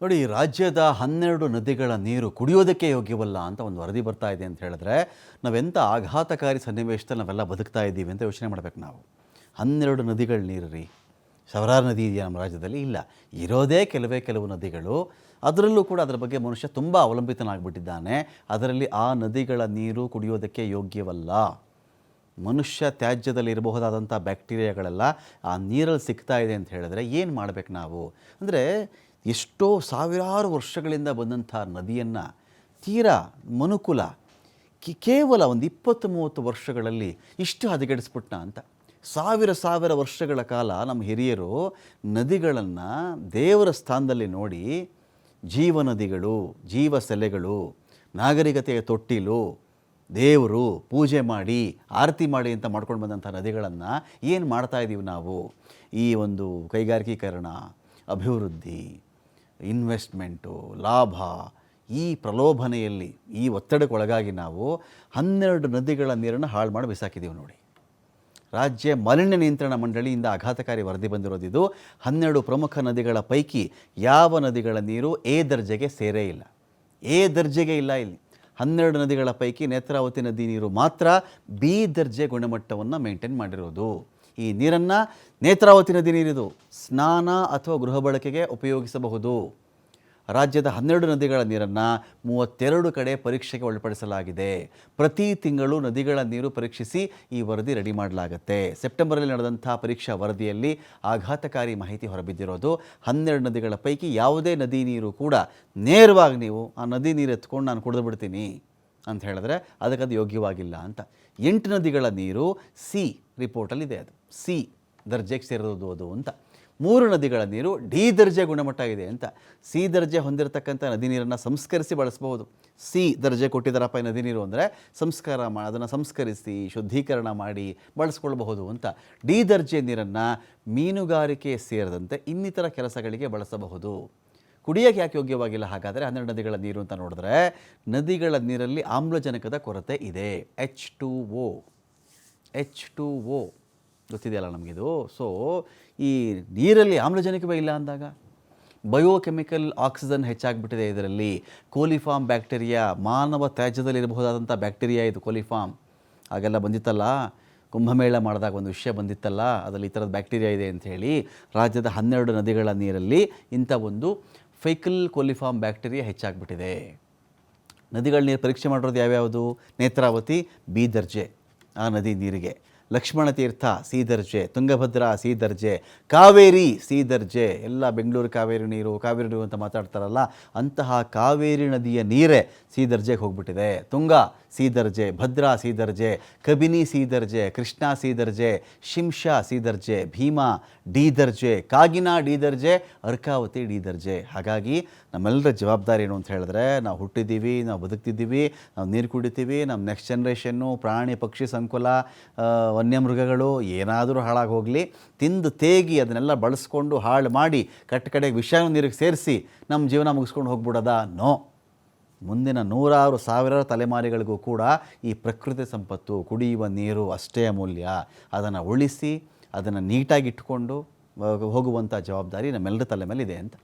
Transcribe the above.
ನೋಡಿ, ರಾಜ್ಯದ 12 ನದಿಗಳ ನೀರು ಕುಡಿಯೋದಕ್ಕೆ ಯೋಗ್ಯವಲ್ಲ ಅಂತ ಒಂದು ವರದಿ ಬರ್ತಾ ಇದೆ ಅಂತ ಹೇಳಿದ್ರೆ ನಾವೆಂಥ ಆಘಾತಕಾರಿ ಸನ್ನಿವೇಶದಲ್ಲಿ ನಾವೆಲ್ಲ ಬದುಕ್ತಾ ಇದ್ದೀವಿ ಅಂತ ಯೋಚನೆ ಮಾಡಬೇಕು ನಾವು. 12 ನದಿಗಳ ನೀರು ರೀ, ಸಾವಿರಾರು ನದಿ ಇದೆಯಾ ನಮ್ಮ ರಾಜ್ಯದಲ್ಲಿ? ಇಲ್ಲ, ಇರೋದೇ ಕೆಲವು ನದಿಗಳು. ಅದರಲ್ಲೂ ಕೂಡ ಅದರ ಬಗ್ಗೆ ಮನುಷ್ಯ ತುಂಬ ಅವಲಂಬಿತನಾಗ್ಬಿಟ್ಟಿದ್ದಾನೆ. ಅದರಲ್ಲಿ ಆ ನದಿಗಳ ನೀರು ಕುಡಿಯೋದಕ್ಕೆ ಯೋಗ್ಯವಲ್ಲ. ಮನುಷ್ಯ ತ್ಯಾಜ್ಯದಲ್ಲಿ ಇರಬಹುದಾದಂಥ ಬ್ಯಾಕ್ಟೀರಿಯಾಗಳೆಲ್ಲ ಆ ನೀರಲ್ಲಿ ಸಿಗ್ತಾ ಇದೆ ಅಂತ ಹೇಳಿದ್ರೆ ಏನು ಮಾಡಬೇಕು ನಾವು? ಅಂದರೆ ಎಷ್ಟೋ ಸಾವಿರಾರು ವರ್ಷಗಳಿಂದ ಬಂದಂಥ ನದಿಯನ್ನು ತೀರಾ ಮನುಕುಲ ಕೇವಲ ಒಂದು 20-30 ವರ್ಷಗಳಲ್ಲಿ ಇಷ್ಟು ಹದಗೆಡಿಸ್ಬಿಟ್ನ ಅಂತ. ಸಾವಿರ ವರ್ಷಗಳ ಕಾಲ ನಮ್ಮ ಹಿರಿಯರು ನದಿಗಳನ್ನು ದೇವರ ಸ್ಥಾನದಲ್ಲಿ ನೋಡಿ ಜೀವ ನದಿಗಳು, ಜೀವ ಸೆಲೆಗಳು, ನಾಗರಿಕತೆಯ ತೊಟ್ಟಿಲು, ದೇವರು ಪೂಜೆ ಮಾಡಿ ಆರತಿ ಮಾಡಿ ಅಂತ ಮಾಡ್ಕೊಂಡು ಬಂದಂಥ ನದಿಗಳನ್ನು ಏನು ಮಾಡ್ತಾ ಇದ್ದೀವಿ ನಾವು? ಈ ಒಂದು ಕೈಗಾರಿಕೀಕರಣ, ಅಭಿವೃದ್ಧಿ, ಇನ್ವೆಸ್ಟ್ಮೆಂಟು, ಲಾಭ, ಈ ಪ್ರಲೋಭನೆಯಲ್ಲಿ, ಈ ಒತ್ತಡಕ್ಕೊಳಗಾಗಿ ನಾವು 12 ನದಿಗಳ ನೀರನ್ನು ಹಾಳು ಮಾಡಿ ಬಿಸಾಕಿದ್ದೀವಿ ನೋಡಿ. ರಾಜ್ಯ ಮಾಲಿನ್ಯ ನಿಯಂತ್ರಣ ಮಂಡಳಿಯಿಂದ ಆಘಾತಕಾರಿ ವರದಿ ಬಂದಿರೋದಿದು. 12 ಪ್ರಮುಖ ನದಿಗಳ ಪೈಕಿ ಯಾವ ನದಿಗಳ ನೀರು ಎ ದರ್ಜೆಗೆ ಸೇರೇ ಇಲ್ಲ. ಎ ದರ್ಜೆಗೆ ಇಲ್ಲ. ಇಲ್ಲಿ 12 ನದಿಗಳ ಪೈಕಿ ನೇತ್ರಾವತಿ ನದಿ ನೀರು ಮಾತ್ರ ಬಿ ದರ್ಜೆ ಗುಣಮಟ್ಟವನ್ನು ಮೇಂಟೈನ್ ಮಾಡಿರೋದು. ಈ ನೀರನ್ನು, ನೇತ್ರಾವತಿ ನದಿ ನೀರಿದು ಸ್ನಾನ ಅಥವಾ ಗೃಹ ಬಳಕೆಗೆ ಉಪಯೋಗಿಸಬಹುದು. ರಾಜ್ಯದ 12 ನದಿಗಳ ನೀರನ್ನು 32 ಕಡೆ ಪರೀಕ್ಷೆಗೆ ಒಳಪಡಿಸಲಾಗಿದೆ. ಪ್ರತಿ ತಿಂಗಳು ನದಿಗಳ ನೀರು ಪರೀಕ್ಷಿಸಿ ಈ ವರದಿ ರೆಡಿ ಮಾಡಲಾಗುತ್ತೆ. ಸೆಪ್ಟೆಂಬರಲ್ಲಿ ನಡೆದಂಥ ಪರೀಕ್ಷಾ ವರದಿಯಲ್ಲಿ ಆಘಾತಕಾರಿ ಮಾಹಿತಿ ಹೊರಬಿದ್ದಿರೋದು. 12 ನದಿಗಳ ಪೈಕಿ ಯಾವುದೇ ನದಿ ನೀರು ಕೂಡ ನೇರವಾಗಿ ನೀವು ಆ ನದಿ ನೀರು ಎತ್ಕೊಂಡು ನಾನು ಕುಡಿದು ಬಿಡ್ತೀನಿ ಅಂತ ಹೇಳಿದ್ರೆ ಅದಕ್ಕದು ಯೋಗ್ಯವಾಗಿಲ್ಲ ಅಂತ. 8 ನದಿಗಳ ನೀರು ಸಿ ರಿಪೋರ್ಟಲ್ಲಿದೆ, ಅದು ಸಿ ದರ್ಜೆಗೆ ಸೇರೋದು ಅದು ಅಂತ. 3 ನದಿಗಳ ನೀರು ಡಿ ದರ್ಜೆ ಗುಣಮಟ್ಟ ಇದೆ ಅಂತ. ಸಿ ದರ್ಜೆ ಹೊಂದಿರತಕ್ಕಂಥ ನದಿ ನೀರನ್ನು ಸಂಸ್ಕರಿಸಿ ಬಳಸ್ಬೋದು. ಸಿ ದರ್ಜೆ ಕೊಟ್ಟಿದ್ದಾರಪ್ಪ ಈ ನದಿ ನೀರು ಅಂದರೆ ಅದನ್ನು ಸಂಸ್ಕರಿಸಿ ಶುದ್ಧೀಕರಣ ಮಾಡಿ ಬಳಸ್ಕೊಳ್ಬಹುದು ಅಂತ. ಡಿ ದರ್ಜೆ ನೀರನ್ನು ಮೀನುಗಾರಿಕೆ ಸೇರಿದಂತೆ ಇನ್ನಿತರ ಕೆಲಸಗಳಿಗೆ ಬಳಸಬಹುದು. ಕುಡಿಯೋಕ್ಕೆ ಯಾಕೆ ಯೋಗ್ಯವಾಗಿಲ್ಲ ಹಾಗಾದರೆ 12 ನದಿಗಳ ನೀರು ಅಂತ ನೋಡಿದ್ರೆ, ನದಿಗಳ ನೀರಲ್ಲಿ ಆಮ್ಲಜನಕದ ಕೊರತೆ ಇದೆ. H2O ಗೊತ್ತಿದೆಯಲ್ಲ ನಮಗಿದು. ಸೊ ಈ ನೀರಲ್ಲಿ ಆಮ್ಲಜನಕವೇ ಇಲ್ಲ ಅಂದಾಗ ಬಯೋಕೆಮಿಕಲ್ ಆಕ್ಸಿಜನ್ ಹೆಚ್ಚಾಗಿಬಿಟ್ಟಿದೆ ಇದರಲ್ಲಿ. ಕೋಲಿಫಾರ್ಮ್ ಬ್ಯಾಕ್ಟೀರಿಯಾ, ಮಾನವ ತ್ಯಾಜ್ಯದಲ್ಲಿ ಇರಬಹುದಾದಂಥ ಬ್ಯಾಕ್ಟೀರಿಯಾ ಇದು ಕೋಲಿಫಾರ್ಮ್. ಹಾಗೆಲ್ಲ ಬಂದಿತ್ತಲ್ಲ, ಕುಂಭಮೇಳ ಮಾಡಿದಾಗ ಒಂದು ವಿಷಯ ಬಂದಿತ್ತಲ್ಲ, ಅದರಲ್ಲಿ ಈ ಥರದ ಬ್ಯಾಕ್ಟೀರಿಯಾ ಇದೆ ಅಂಥೇಳಿ. ರಾಜ್ಯದ 12 ನದಿಗಳ ನೀರಲ್ಲಿ ಇಂಥ ಒಂದು ಫೈಕಲ್ ಕೋಲಿಫಾರ್ಮ್ ಬ್ಯಾಕ್ಟೀರಿಯಾ ಹೆಚ್ಚಾಗಿಬಿಟ್ಟಿದೆ. ನದಿಗಳ ನೀರು ಪರೀಕ್ಷೆ ಮಾಡಿರೋದು ಯಾವ್ಯಾವುದು? ನೇತ್ರಾವತಿ ಬಿ ದರ್ಜೆ ಆ ನದಿ ನೀರಿಗೆ, ಲಕ್ಷ್ಮಣ ತೀರ್ಥ ಸಿ ದರ್ಜೆ, ತುಂಗಭದ್ರಾ ಸಿ ದರ್ಜೆ, ಕಾವೇರಿ ಸಿ ದರ್ಜೆ. ಎಲ್ಲ ಬೆಂಗಳೂರು ಕಾವೇರಿ ನೀರು ಅಂತ ಮಾತಾಡ್ತಾರಲ್ಲ, ಅಂತಹ ಕಾವೇರಿ ನದಿಯ ನೀರೇ ಸಿ ದರ್ಜೆಗೆ ಹೋಗ್ಬಿಟ್ಟಿದೆ. ತುಂಗ ಸಿ ದರ್ಜೆ, ಭದ್ರಾ ಸಿ ದರ್ಜೆ, ಕಬಿನಿ ಸಿ ದರ್ಜೆ, ಕೃಷ್ಣಾ ಸಿ ದರ್ಜೆ, ಶಿಂಷಾ ಸಿ ದರ್ಜೆ, ಭೀಮಾ ಡಿ ದರ್ಜೆ, ಕಾಗಿನಾ ಡಿ ದರ್ಜೆ, ಅರ್ಕಾವತಿ ಡಿ ದರ್ಜೆ. ಹಾಗಾಗಿ ನಮ್ಮೆಲ್ಲರ ಜವಾಬ್ದಾರಿ ಏನು ಅಂತ ಹೇಳಿದ್ರೆ, ನಾವು ಹುಟ್ಟಿದ್ದೀವಿ, ನಾವು ಬದುಕ್ತಿದ್ದೀವಿ, ನಾವು ನೀರು ಕುಡಿತೀವಿ, ನಮ್ಮ ನೆಕ್ಸ್ಟ್ ಜನ್ರೇಷನ್ನು, ಪ್ರಾಣಿ ಪಕ್ಷಿ ಸಂಕುಲ, ವನ್ಯಮೃಗಗಳು ಏನಾದರೂ ಹಾಳಾಗಿ ಹೋಗಲಿ, ತಿಂದು ತೇಗಿ ಅದನ್ನೆಲ್ಲ ಬಳಸ್ಕೊಂಡು ಹಾಳು ಮಾಡಿ ಕಡೆಗೆ ವಿಷಾನು ನೀರಿಗೆ ಸೇರಿಸಿ ನಮ್ಮ ಜೀವನ ಮುಗಿಸ್ಕೊಂಡು ಹೋಗ್ಬಿಡೋದ? ನೋ. ಮುಂದಿನ ನೂರಾರು ಸಾವಿರಾರು ತಲೆಮಾರಿಗಳಿಗೂ ಕೂಡ ಈ ಪ್ರಕೃತಿ ಸಂಪತ್ತು, ಕುಡಿಯುವ ನೀರು ಅಷ್ಟೇ ಅಮೂಲ್ಯ. ಅದನ್ನು ಉಳಿಸಿ ಅದನ್ನು ನೀಟಾಗಿ ಇಟ್ಕೊಂಡು ಹೋಗುವಂಥ ಜವಾಬ್ದಾರಿ ನಮ್ಮೆಲ್ಲರ ತಲೆ ಮೇಲೆ ಇದೆ ಅಂತ.